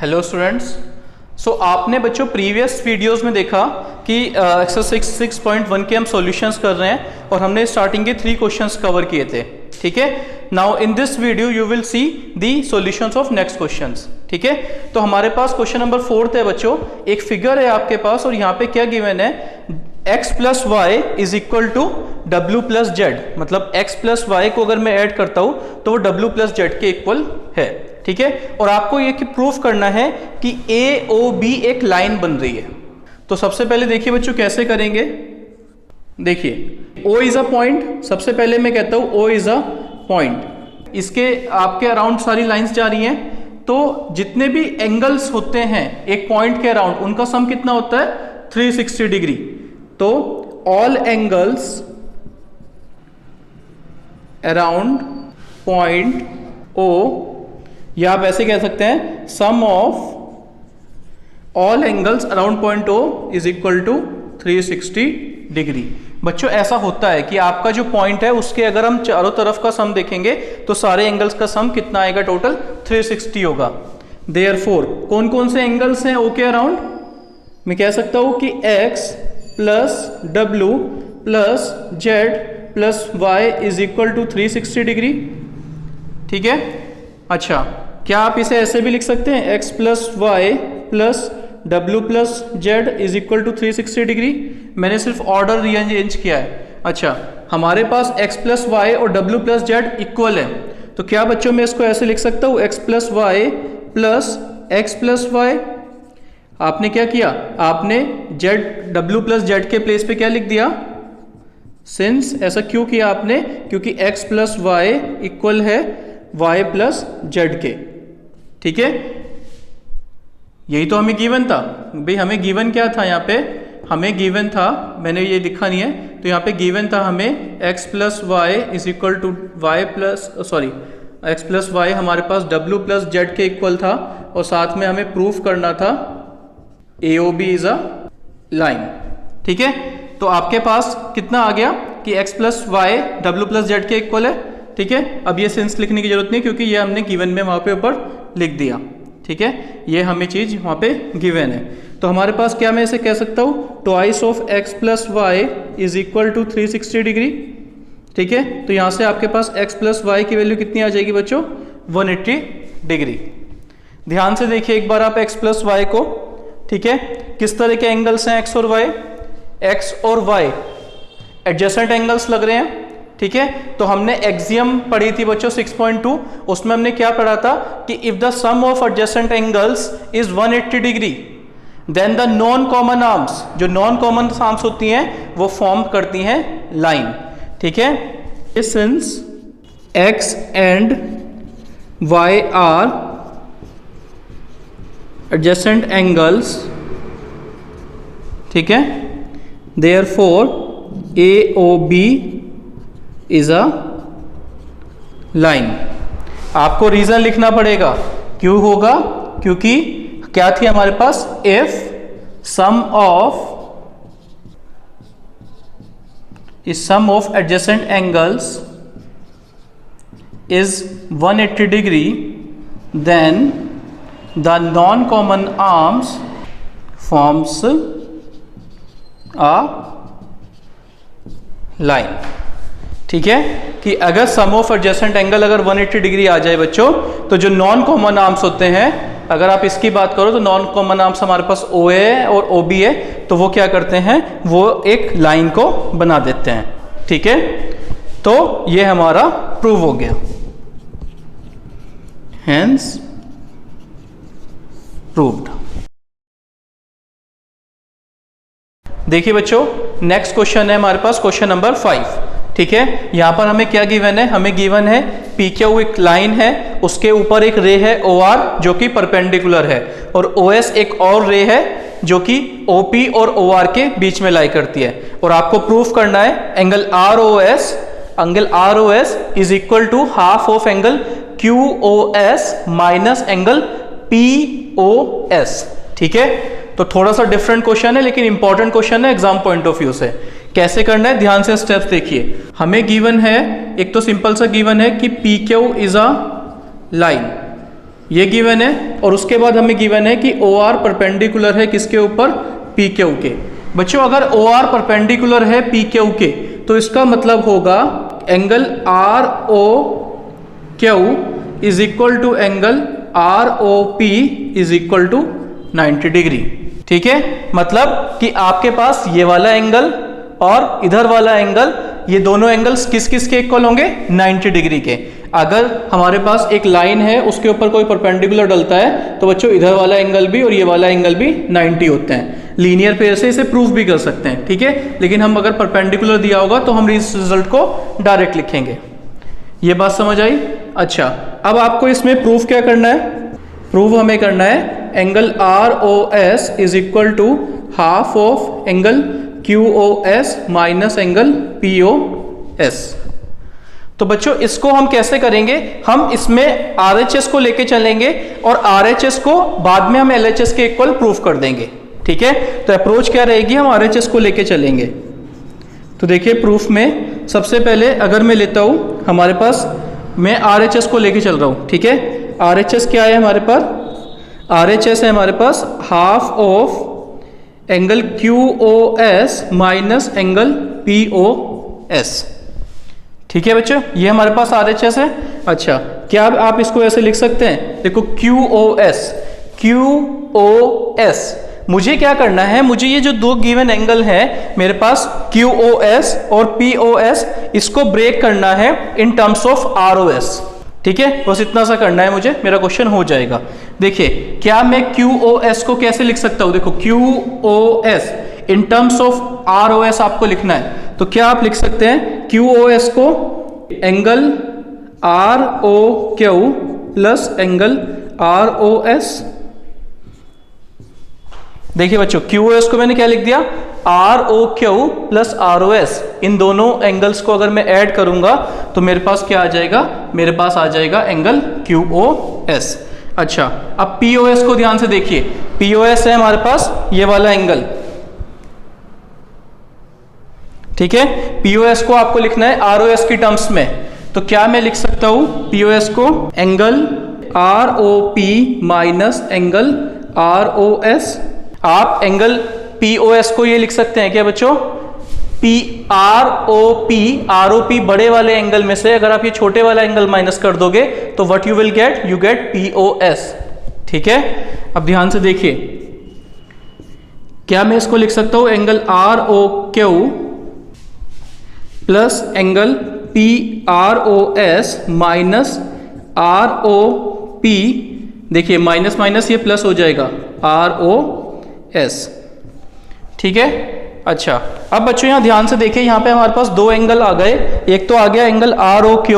Hello students. सो आपने बच्चों previous videos में देखा कि एक्सरसाइज 6.1 के हम सॉल्यूशंस कर रहे हैं और हमने स्टार्टिंग के 3 क्वेश्चंस कवर किए थे। ठीक है, now in this video you will see the solutions of next questions. ठीक है, तो हमारे पास क्वेश्चन नंबर 4 है बच्चों। एक फिगर है आपके पास और यहाँ पे क्या गिवन है, x plus Y is equal to W plus Z. मतलब x प्लस वाई को अगर मैं ऐड करता हूँ तो वो डब्ल्यू प्लस जेड के इक्वल है। ठीक है, और आपको ये कि प्रूफ करना है कि ए ओ बी एक लाइन बन रही है। तो सबसे पहले देखिए बच्चों कैसे करेंगे। देखिए O इज अ पॉइंट, सबसे पहले मैं कहता हूं O इज अ पॉइंट। इसके आपके अराउंड सारी लाइंस जा रही हैं, तो जितने भी एंगल्स होते हैं एक पॉइंट के अराउंड उनका सम कितना होता है 360 डिग्री। तो all angles around point O, या आप ऐसे कह सकते हैं sum of all angles around point O is equal to 360 degree. बच्चों ऐसा होता है कि आपका जो पॉइंट है उसके अगर हम चारों तरफ का सम देखेंगे तो सारे एंगल्स का सम कितना आएगा, टोटल 360 होगा। देयरफॉर कौन कौन से एंगल्स हैं O के अराउंड, मैं कह सकता हूं कि x plus W plus Z plus Y is equal to 360 degree. ठीक है, अच्छा क्या आप इसे ऐसे भी लिख सकते हैं x plus Y plus W plus Z is equal to 360 degree. मैंने सिर्फ ऑर्डर रीअरेंज किया है। अच्छा, हमारे पास x प्लस वाई और w प्लस जेड इक्वल है, तो क्या बच्चों मैं इसको ऐसे लिख सकता हूँ x plus Y plus X plus Y. आपने क्या किया, आपने जेड w प्लस जेड के प्लेस पे क्या लिख दिया, सिंस। ऐसा क्यों किया आपने, क्योंकि x प्लस वाई इक्वल है y प्लस जेड के। ठीक है, यही तो हमें गिवन था भाई। हमें गिवन क्या था यहाँ पे, हमें गिवन था, मैंने ये लिखा नहीं है, तो यहाँ पे गिवन था हमें x plus Y is equal to Y plus x plus Y हमारे पास w प्लस जेड के इक्वल था, और साथ में हमें प्रूफ करना था AOB इज अ लाइन। ठीक है, तो आपके पास कितना आ गया कि x plus Y W plus Z के इक्वल है। ठीक है, अब ये सिंस लिखने की जरूरत नहीं क्योंकि ये हमने गिवन में वहां पे ऊपर लिख दिया। ठीक है, ये हमें चीज वहां पे गिवन है। तो हमारे पास क्या, मैं इसे कह सकता हूँ twice of x plus Y is equal to 360 degree. ठीक है, तो यहां से आपके पास x प्लस वाई की वैल्यू कितनी आ जाएगी बच्चों, 180 डिग्री। ध्यान से देखिए एक बार आप x प्लस वाई को। ठीक है, किस तरह के एंगल्स हैं x और y, x और y एडजेसेंट एंगल्स लग रहे हैं। ठीक है, तो हमने एक्सियम पढ़ी थी बच्चों 6.2, उसमें हमने क्या पढ़ा था कि if the sum of adjacent angles is 180 degree then the non common arms, जो नॉन कॉमन आर्म्स होती हैं वो फॉर्म करती हैं लाइन। ठीक है, since x and y are adjacent angles, ठीक है, therefore AOB is a line. आपको रीजन लिखना पड़ेगा, क्यों होगा, क्योंकि क्या थी हमारे पास, if sum of adjacent angles is 180 degree then the non common arms forms a line. ठीक है, कि अगर सम ऑफ एडजेसेंट एंगल अगर 180 डिग्री आ जाए बच्चों, तो जो नॉन कॉमन आर्म्स होते हैं, अगर आप इसकी बात करो तो नॉन कॉमन आर्म्स हमारे पास OA है और OB है, तो वो क्या करते हैं, वो एक लाइन को बना देते हैं। ठीक है, तो ये हमारा प्रूव हो गया, हेंस प्रूव्ड। देखिए बच्चों नेक्स्ट क्वेश्चन है हमारे पास क्वेश्चन नंबर 5। ठीक है, यहां पर हमें क्या गिवन है, हमें गिवन है PQ एक लाइन है, उसके ऊपर एक रे है OR जो कि परपेंडिकुलर है, और OS एक और रे है जो कि OP और OR के बीच में लाई करती है। और आपको प्रूफ करना है angle ROS is equal to half of angle QOS minus angle POS। ठीक है, तो थोड़ा सा डिफरेंट क्वेश्चन है लेकिन इंपॉर्टेंट क्वेश्चन है एग्जाम पॉइंट ऑफ व्यू से। कैसे करना है, ध्यान से स्टेप्स देखिए। हमें गिवन है, एक तो सिंपल सा गिवन है कि PQ इज अ लाइन। ये गिवन है, और उसके बाद हमें गिवन है कि ओ आर परपेंडिकुलर है किसके ऊपर, पी क्यू के। बच्चों अगर ओ आर परपेंडिकुलर है पी क्यू के तो इसका मतलब होगा angle R O Q is equal to angle R O P is equal to 90 degree. ठीक है, मतलब कि आपके पास ये वाला एंगल और इधर वाला एंगल, ये दोनों एंगल्स किस किस के इक्वल होंगे, 90 डिग्री के। अगर हमारे पास एक लाइन है उसके ऊपर कोई परपेंडिकुलर डलता है तो बच्चों इधर वाला एंगल भी और ये वाला एंगल भी 90 होते हैं। लीनियर पेयर से इसे प्रूफ भी कर सकते हैं, ठीक है, लेकिन हम अगर परपेंडिकुलर दिया होगा तो हम इस रिजल्ट को डायरेक्ट लिखेंगे। ये बात समझ आई? अच्छा, अब आपको इसमें प्रूफ क्या करना है? प्रूफ हमें करना है angle R O S is equal to half of angle Q O S minus angle P O S. तो बच्चों इसको हम कैसे करेंगे, हम इसमें RHS को लेके चलेंगे और RHS को बाद में हम LHS के इक्वल प्रूफ कर देंगे। ठीक है, तो अप्रोच क्या रहेगी, हम RHS को लेके चलेंगे। तो देखिए प्रूफ में सबसे पहले अगर मैं लेता हूं, हमारे पास मैं RHS को लेके चल रहा हूं। ठीक है, RHS क्या है हमारे पास, RHS है हमारे पास half of angle QOS minus angle POS। ठीक है बच्चों, ये हमारे पास RHS है। अच्छा, क्या आप इसको ऐसे लिख सकते हैं, देखो QOS, मुझे क्या करना है, मुझे ये जो दो गिवन एंगल है मेरे पास QOS और POS, इसको ब्रेक करना है इन टर्म्स ऑफ ROS। ठीक है, बस इतना सा करना है मुझे, मेरा क्वेश्चन हो जाएगा। देखिए क्या मैं QOS को कैसे लिख सकता हूं, देखो QOS in terms of ROS आपको लिखना है, तो क्या आप लिख सकते हैं QOS को angle ROQ plus angle ROS। देखिए बच्चों QOS को मैंने क्या लिख दिया, ROQ प्लस ROS। इन दोनों एंगल्स को अगर मैं ऐड करूंगा तो मेरे पास क्या आ जाएगा, मेरे पास आ जाएगा एंगल QOS। अच्छा, अब POS को ध्यान से देखिए, POS है हमारे पास ये वाला एंगल। ठीक है, POS को आपको लिखना है ROS की टर्म्स में, तो क्या मैं लिख सकता हूं POS को angle ROP minus angle ROS। आप एंगल POS को ये लिख सकते हैं क्या बच्चों, ROP बड़े वाले एंगल में से अगर आप ये छोटे वाला एंगल माइनस कर दोगे तो what you will get, you get POS। ठीक है, अब ध्यान से देखिए, क्या मैं इसको लिख सकता हूं angle ROQ plus angle PROS minus ROP। देखिए माइनस माइनस ये प्लस हो जाएगा ROS। ठीक है, अच्छा अब बच्चों यहाँ ध्यान से देखिए, यहाँ पे हमारे पास दो एंगल आ गए, एक तो आ गया एंगल ROQ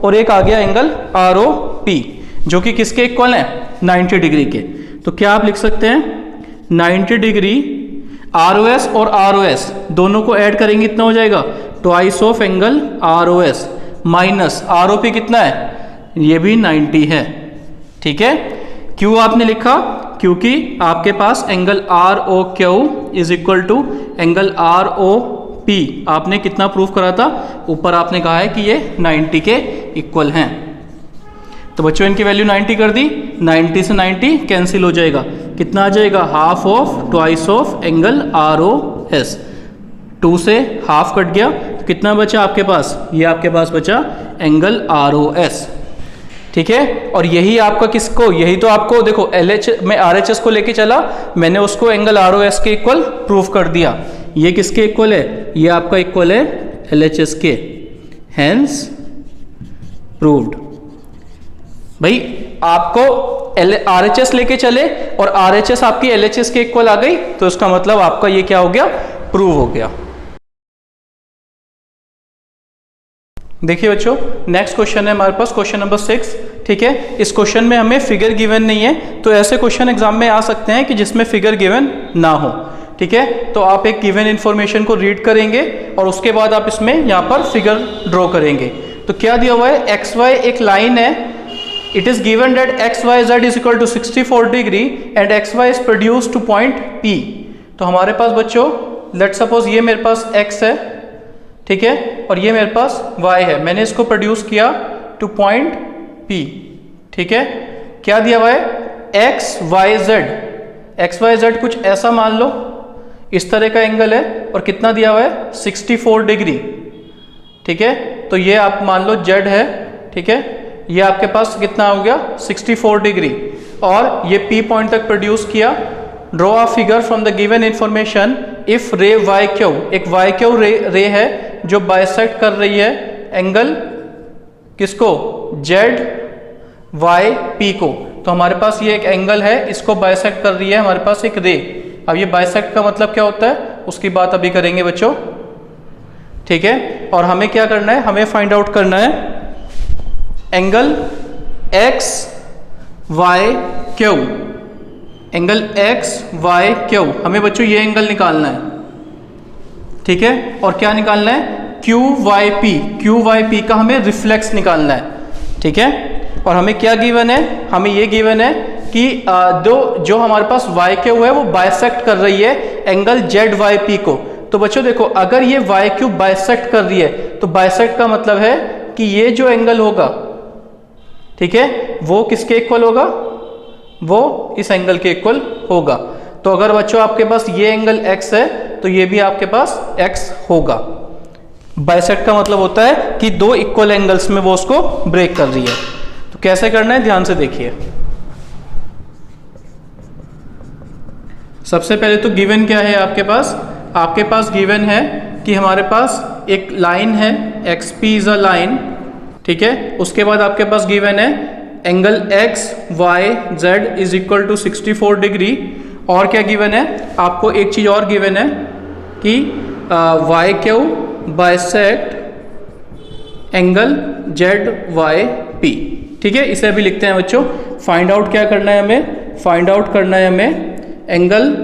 और एक आ गया एंगल ROP, जो कि किसके इक्वल है, 90 डिग्री के। तो क्या आप लिख सकते हैं 90 डिग्री ROS और ROS दोनों को ऐड करेंगे, इतना हो जाएगा twice of angle ROS minus ROP कितना है, ये भी 90 है। ठीक है, क्यों आपने लिखा, क्योंकि आपके पास angle ROQ is equal to angle ROP आपने कितना प्रूफ करा था, ऊपर आपने कहा है कि ये 90 के इक्वल हैं। तो बच्चों इनकी वैल्यू 90 कर दी, 90 से 90 कैंसिल हो जाएगा, कितना आ जाएगा, half of twice of angle ROS। 2 से हाफ कट गया तो कितना बचा आपके पास, ये आपके पास बचा एंगल ROS। ठीक है, और यही आपका किसको, यही तो आपको देखो मैं RHS को लेके चला, मैंने उसको एंगल ROS के इक्वल प्रूफ कर दिया। ये किसके इक्वल है, ये आपका इक्वल है LHS के, हेंस प्रूव्ड। भाई आपको RHS लेके चले और RHS आपकी LHS के इक्वल आ गई, तो इसका मतलब आपका ये क्या हो गया, प्रूव हो गया। देखिए बच्चों नेक्स्ट क्वेश्चन है हमारे पास क्वेश्चन नंबर 6। ठीक है, इस क्वेश्चन में हमें फिगर गिवन नहीं है, तो ऐसे क्वेश्चन एग्जाम में आ सकते हैं कि जिसमें फिगर गिवन ना हो। ठीक है, तो आप एक गिवन इंफॉर्मेशन को रीड करेंगे और उसके बाद आप इसमें यहाँ पर फिगर ड्रॉ करेंगे। तो क्या दिया हुआ है, XY एक लाइन है, it is given that XYZ is equal to 64 degree and XY is produce to point P। तो हमारे पास बच्चों लेट सपोज ये मेरे पास X है, ठीक है, और ये मेरे पास Y है, मैंने इसको प्रोड्यूस किया टू पॉइंट P। ठीक है, क्या दिया हुआ है, X Y Z, X Y Z कुछ ऐसा मान लो, इस तरह का एंगल है और कितना दिया हुआ है 64 डिग्री, ठीक है। तो ये आप मान लो जेड है, ठीक है, ये आपके पास कितना हो गया 64 डिग्री, और ये पी पॉइंट तक प्रोड्यूस किया। Draw a figure from the given information if रे वाई क्यू, एक वाई क्यू रे है जो बाइसेक्ट कर रही है एंगल किसको, जेड वाई पी को। तो हमारे पास ये एक एंगल है, इसको बाइसेक्ट कर रही है हमारे पास एक रे। अब ये बाइसेक्ट का मतलब क्या होता है उसकी बात अभी करेंगे बच्चों, ठीक है। और हमें क्या करना है, हमें फाइंड आउट करना है angle X Y Q, angle X Y Q, हमें बच्चों ये एंगल निकालना है, ठीक है। और क्या निकालना है, Q Y P, Q Y P का हमें रिफ्लेक्स निकालना है, ठीक है। और हमें क्या गिवन है, हमें ये गिवन है कि जो हमारे पास वाई क्यू है वो बाइसेक्ट कर रही है एंगल जेड वाई पी को। तो बच्चों देखो, अगर ये वाई क्यू बाइसेक्ट कर रही है तो बाइसेक्ट का मतलब है कि ये जो एंगल होगा, ठीक है, वो किसके इक्वल होगा, वो इस एंगल के इक्वल होगा। तो अगर बच्चों आपके पास ये एंगल x है तो ये भी आपके पास x होगा। बाइसेक्ट का मतलब होता है कि दो इक्वल एंगल्स में वो उसको ब्रेक कर रही है। तो कैसे करना है ध्यान से देखिए। सबसे पहले तो गिवन क्या है आपके पास गिवन है कि हमारे पास एक लाइन है XP इज अ लाइन, ठीक है। उसके बाद आपके पास गिवन है angle X Y Z is equal to 64 degree. और क्या गिवन है आपको, एक चीज और गिवन है कि Y Q bisect angle Z Y P, ठीक है। इसे अभी लिखते हैं बच्चों। फाइंड आउट क्या करना है हमें, फाइंड आउट करना है हमें एंगल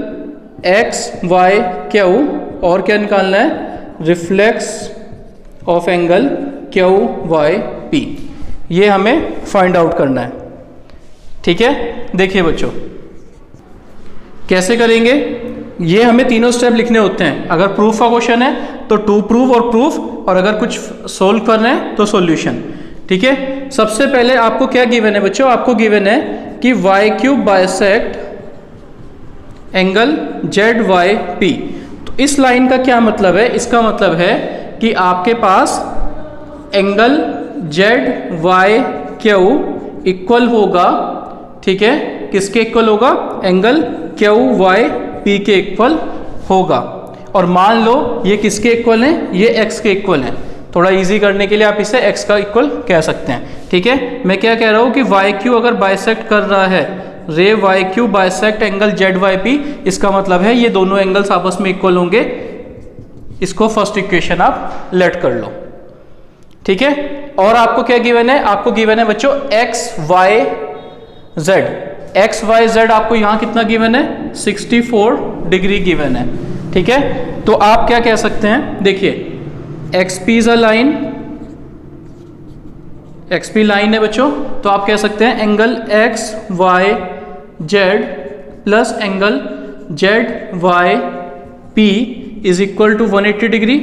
एक्स वाई क्यू, और क्या निकालना है, reflex of angle Q Y P, ये हमें फाइंड आउट करना है, ठीक है। देखिए बच्चों कैसे करेंगे, ये हमें तीनों स्टेप लिखने होते हैं। अगर प्रूफ का क्वेश्चन है तो टू प्रूफ और प्रूफ, और अगर कुछ सोल्व करना है तो सॉल्यूशन, ठीक है। सबसे पहले आपको क्या गिवन है बच्चों, आपको गिवन है कि Y Q bisect angle Z Y P. तो इस लाइन का क्या मतलब है, इसका मतलब है कि आपके पास angle Z Y Q equal होगा, ठीक है, किसके इक्वल होगा, एंगल क्यू वाई पी के इक्वल होगा। और मान लो ये किसके इक्वल है, ये एक्स के इक्वल है। थोड़ा इजी करने के लिए आप इसे एक्स का इक्वल कह सकते हैं, ठीक है। मैं क्या कह रहा हूँ कि वाई क्यू अगर बाइसेक्ट कर रहा है, ray Y Q bisect angle Z Y P, इसका मतलब है ये दोनों एंगल्स आपस में इक्वल होंगे। इसको फर्स्ट इक्वेशन आप लेट कर लो, ठीक है। और आपको क्या गिवन है, आपको गिवन है बच्चों X Y Z, X Y Z आपको यहां कितना गिवन है, 64 डिग्री गिवन है, ठीक है। तो आप क्या कह सकते हैं, देखिए XP is a line, XP line है बच्चों, तो आप कह सकते हैं angle X Y Z plus angle Z Y P is equal to 180 degree.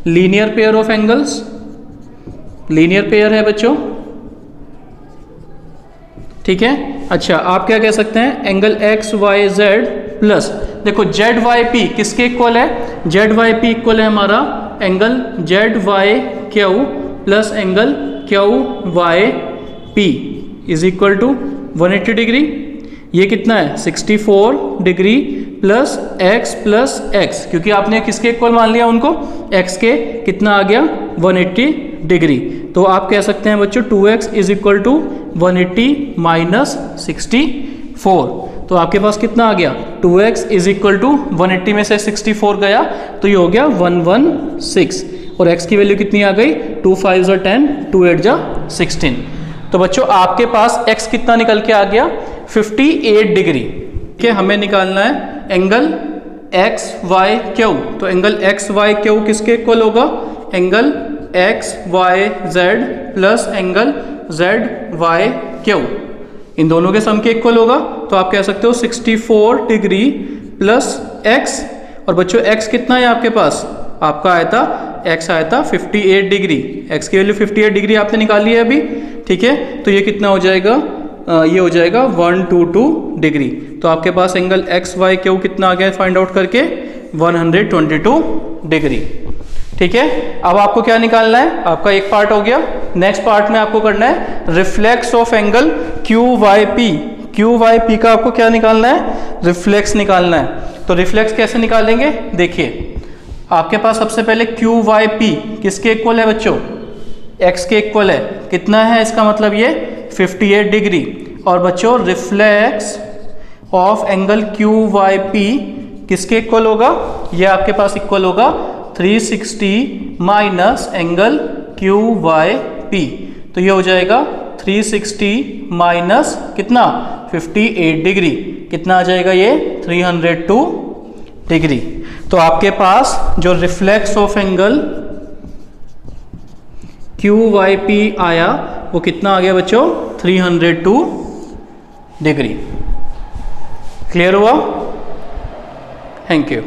Linear pair of angles, linear pair है बच्चों, ठीक है। अच्छा आप क्या कह सकते हैं, angle X Y Z plus, देखो जेड वाई पी किसके इक्वल है, जेड वाई पी इक्वल है हमारा angle Z Y Q plus angle Q Y P is equal to 180 degree. ये कितना है 64 डिग्री प्लस एक्स, क्योंकि आपने किसके इक्वल मान लिया उनको, एक्स के, कितना आ गया 180 डिग्री। तो आप कह सकते हैं बच्चों 2x is equal to 180 minus 64। तो आपके पास कितना आ गया, 2x इज इक्वल टू 180 में से 64 गया तो ये हो गया 116, और x की वैल्यू कितनी आ गई, 2 5 = 10, 2 8 = 16। तो बच्चों आपके पास x कितना निकल के आ गया, 58 डिग्री के। हमें निकालना है एंगल एक्स वाई क्यू, तो एंगल एक्स वाई क्यू किसके इक्वल होगा, angle X Y Z plus angle Z Y Q, इन दोनों के सम के इक्वल होगा। तो आप कह सकते हो 64 डिग्री प्लस x, और बच्चों x कितना है आपके पास, आपका आया था x आया था 58 डिग्री, x की वैल्यू 58 डिग्री आपने निकाली है अभी, ठीक है। तो ये कितना हो जाएगा ये हो जाएगा 122 डिग्री। तो आपके पास एंगल एक्स वाई क्यू कितना आ गया फाइंड आउट करके 122 डिग्री। ठीक है, अब आपको क्या निकालना है, आपका एक पार्ट हो गया। नेक्स्ट पार्ट में आपको करना है reflex of angle Q Y P. Q Y P का आपको क्या निकालना है, रिफ्लेक्स निकालना है। तो रिफ्लेक्स कैसे निकालेंगे, देखिए आपके पास सबसे पहले क्यू वाई पी किसके इक्वल है बच्चों, एक्स के इक्वल है। कितना है इसका मतलब ये 58 डिग्री। और बच्चों reflex of angle Q Y P किसके इक्वल होगा, ये आपके पास इक्वल होगा 360 minus angle Q Y P. तो ये हो जाएगा 360 माइनस कितना 58 डिग्री, कितना आ जाएगा ये 302 डिग्री। तो आपके पास जो reflex of angle Q Y P आया वो कितना आ गया बच्चों 302 डिग्री। क्लियर हुआ? Thank you.